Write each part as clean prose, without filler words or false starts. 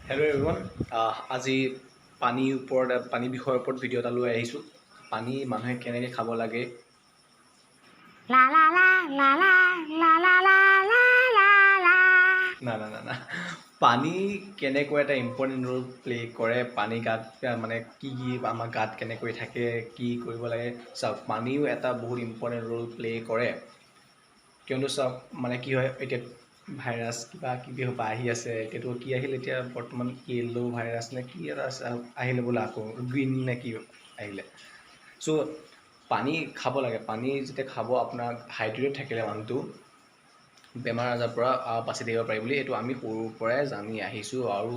Hello' everyone আজি পানী বিষয়ৰ ওপৰত ভিডিঅ' এটা লৈ আহিছোঁ। পানী মানুহে কেনেকৈ খাব লাগে। না পানী কেনেকৈ এটা ইম্পৰ্টেণ্ট ৰোল প্লে' কৰে। পানী গাত মানে কি আমাৰ গাত কেনেকৈ থাকে, কি কৰিব লাগে। চাওক, পানীও এটা বহুত ইম্পৰ্টেণ্ট ৰোল প্লে' কৰে। কিয়নো চাওক, মানে কি হয়, এতিয়া ভাইৰাছ কিবা কিবি আহি আছে। এতিয়াতো কি আহিল, এতিয়া বৰ্তমান য়েল্ল' ভাইৰাছ নে কি এটা আহিলে বোলে, আকৌ গ্ৰীণ নে কি আহিলে। চ' পানী খাব লাগে। পানী যেতিয়া খাব, আপোনাৰ হাইড্ৰেট থাকিলে মানুহটো বেমাৰ আজাৰৰ পৰা বাচি থাকিব পাৰি বুলি এইটো আমি সৰুৰ পৰাই জানি আহিছোঁ আৰু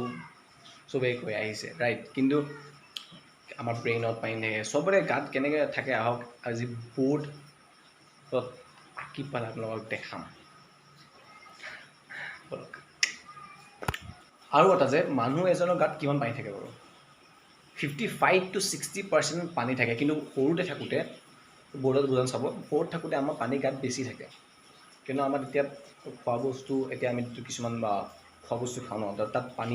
চবেই কৈ আহিছে, ৰাইট। কিন্তু আমাৰ ব্ৰেইনত পানী থাকে, চবৰে গাত কেনেকৈ থাকে আহক আজি বৰ্ড আঁকি পেলাই আপোনালোকক দেখাম। আৰু এটা যে মানুহ এজনৰ গাত কিমান পানী থাকে বাৰু? 55 to 60% পানী থাকে। কিন্তু সৰুতে থাকোঁতে বৰ্ডত বুজান চাব, সৰুত থাকোঁতে আমাৰ পানী গাত বেছি থাকে। কিন্তু আমাৰ তেতিয়া খোৱা বস্তু, এতিয়া আমি কিছুমান খোৱা বস্তু খাওঁ ন, তাত পানী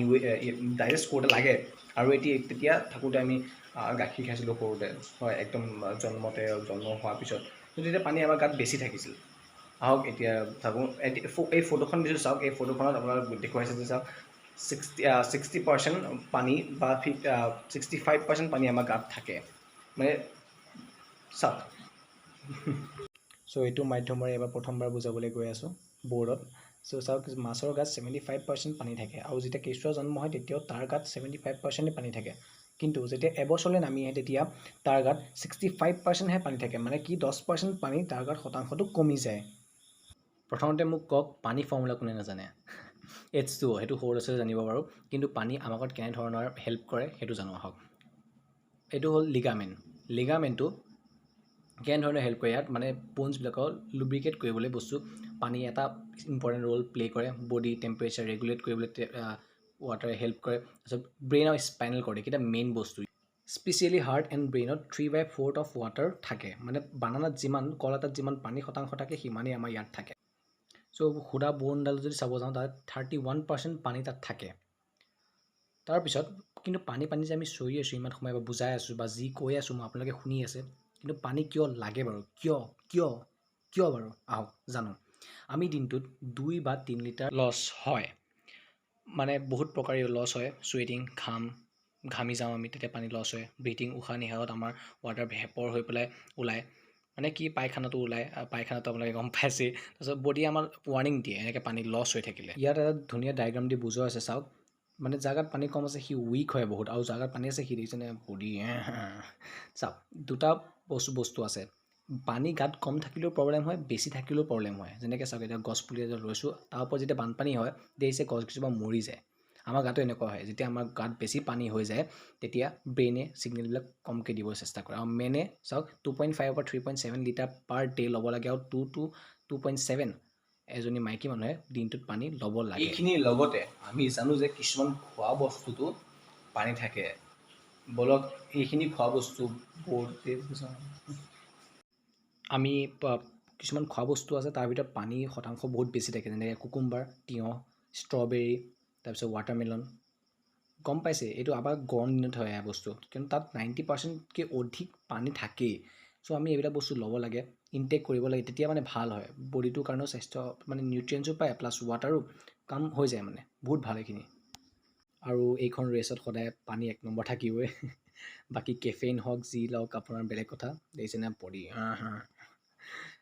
ডাইজেষ্ট কৰোঁতে লাগে। আৰু তেতিয়া থাকোঁতে আমি গাখীৰ খাইছিলোঁ সৰুতে, হয়, একদম জন্ম হোৱাৰ পিছত। কিন্তু তেতিয়া পানী আমাৰ গাত বেছি থাকিছিল। আহক এতিয়া থাকোঁ, এই ফটোখন দিছোঁ চাওক। এই ফটোখনত আপোনাক দেখুৱাইছে যে চাওক, 60% পানী বা 65% পানী আমাৰ গাত থাকে, মানে চাওক। চ' এইটো মাধ্যমেৰে এবাৰ প্ৰথমবাৰ বুজাবলৈ গৈ আছোঁ বৰ্ডত। চ' চাওক, মাছৰ গাত 75% পানী থাকে, আৰু যেতিয়া কেঁচুৱা জন্ম হয় তেতিয়াও তাৰ গাত 75% পানী থাকে। কিন্তু যেতিয়া এবছৰলৈ নামি আহে তেতিয়া তাৰ গাত 65%হে পানী থাকে, মানে কি 10% পানী তাৰ গাত শতাংশটো কমি যায়। প্ৰথমতে মোক কওক, পানী ফৰ্মুলা কোনে নাজানে? H2O, সেইটো সৰু আছে জানিব বাৰু। কিন্তু পানী আমাৰ গাত কেনেধৰণৰ হেল্প কৰে সেইটো জানো আহক। এইটো হ'ল লিগামেণ্টটো কেনেধৰণে হেল্প কৰে। ইয়াত মানে ব'নছবিলাকক লুব্ৰিকেট কৰিবলৈ বস্তু পানী এটা ইম্পৰ্টেণ্ট ৰোল প্লে' কৰে। বডি টেম্পাৰেচাৰ ৰেগুলেট কৰিবলৈ ৱাটাৰে হেল্প কৰে। তাৰপিছত ব্ৰেইন আৰু স্পাইনেল কৰ্ড, এইকেইটা মেইন বস্তু। স্পেচিয়েলি হাৰ্ট এণ্ড ব্ৰেইনত 3/4 অফ ৱাটাৰ থাকে। মানে বানানাত কল এটাত যিমান পানী শতাংশ থাকে, সিমানেই আমাৰ ইয়াত থাকে। চ' সুদা বনডাল যদি চাব যাওঁ, তাত 31% পানী তাত থাকে। তাৰপিছত কিন্তু পানী যে আমি চৰি আছোঁ ইমান সময়, বা বুজাই আছোঁ, বা যি কৈ আছোঁ মই আপোনালোকে শুনি আছে, কিন্তু পানী কিয় লাগে বাৰু? কিয় বাৰু? আহক জানো। আমি দিনটোত 2 বা 3 লিটাৰ লছ হয়, মানে বহুত প্ৰকাৰে লছ হয়। চুৱেটিং, ঘামি যাওঁ আমি, তেতিয়া পানী লছ হয়। ব্ৰিথিং, উশাহ নিশাহত আমাৰ ৱাটাৰ ভেপৰ হৈ পেলাই ওলায়, মানে কি পায়খানাটো ওলায়। পায়খানাটো আপোনালোকে গম পাইছেই। তাৰপিছত বডিয়ে আমাৰ ৱাৰ্ণিং দিয়ে এনেকৈ পানী লছ হৈ থাকিলে। ইয়াত এটা ধুনীয়া ডায়েগ্ৰাম দি বুজোৱা আছে চাওক। মানে জাগাত পানী কম আছে সি উইক হয় বহুত, আৰু জাগাত পানী আছে সি দেখিছেনে বডি। চাওক, দুটা বস্তু আছে। পানী গাত কম থাকিলেও প্ৰব্লেম হয়, বেছি থাকিলেও প্ৰব্লেম হয়। যেনেকৈ চাওক, এতিয়া গছ পুলি এডাল ৰুইছোঁ, তাৰ ওপৰত যেতিয়া বানপানী হয় দেখিছে গছজোপা মৰি যায়। আমাৰ গাতো এনেকুৱা হয়। যেতিয়া আমাৰ গাত বেছি পানী হৈ যায় তেতিয়া ব্ৰেইনে ছিগনেলবিলাক কমকৈ দিব চেষ্টা কৰে। আৰু মেনে চাওক 2.5 পৰা 3.7 লিটাৰ পাৰ ডে' ল'ব লাগে, আৰু 2 to 2.7 এজনী মাইকী মানুহে দিনটোত পানী ল'ব লাগে। এইখিনিৰ লগতে আমি জানো যে কিছুমান খোৱা বস্তুটো পানী থাকে। বলক এইখিনি খোৱা বস্তু আমি কিছুমান খোৱা বস্তু আছে, তাৰ ভিতৰত পানী শতাংশ বহুত বেছি থাকে। যেনেকৈ কুকুম্বাৰ, তিয়ঁহ, ষ্ট্ৰবেৰী, তাৰপিছত ৱাটাৰমেলন। গম পাইছে, এইটো আমাৰ গৰম দিনত হয় এয়া বস্তু, কিন্তু তাত 90%কৈ অধিক পানী থাকেই। চ' আমি এইবিলাক বস্তু ল'ব লাগে, ইনটেক কৰিব লাগে, তেতিয়া মানে ভাল হয়। বডিটোৰ কাৰণেও স্বাস্থ্য মানে নিউট্ৰিয়েণ্টছো পায়, প্লাছ ৱাটাৰো কাম হৈ যায়, মানে বহুত ভাল এইখিনি। আৰু এইখন ৰেচত সদায় পানী 1 নম্বৰ থাকিবই। বাকী কেফেইন হওক, যি লওক, আপোনাৰ বেলেগ কথা। দেখিছেনে বডি,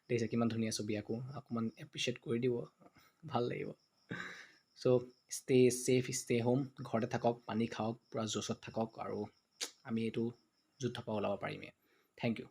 দেখিছে কিমান ধুনীয়া ছবি। অকণমান এপ্ৰিচিয়েট কৰি দিব, ভাল লাগিব। চ' ষ্টে ছেফ, ষ্টে হোম, ঘৰতে থাকক, পানী খাওক, পূৰা জোচত থাকক, আৰু আমি এইটো যুদ্ধৰ পৰা ওলাব পাৰিমেই। Thank U.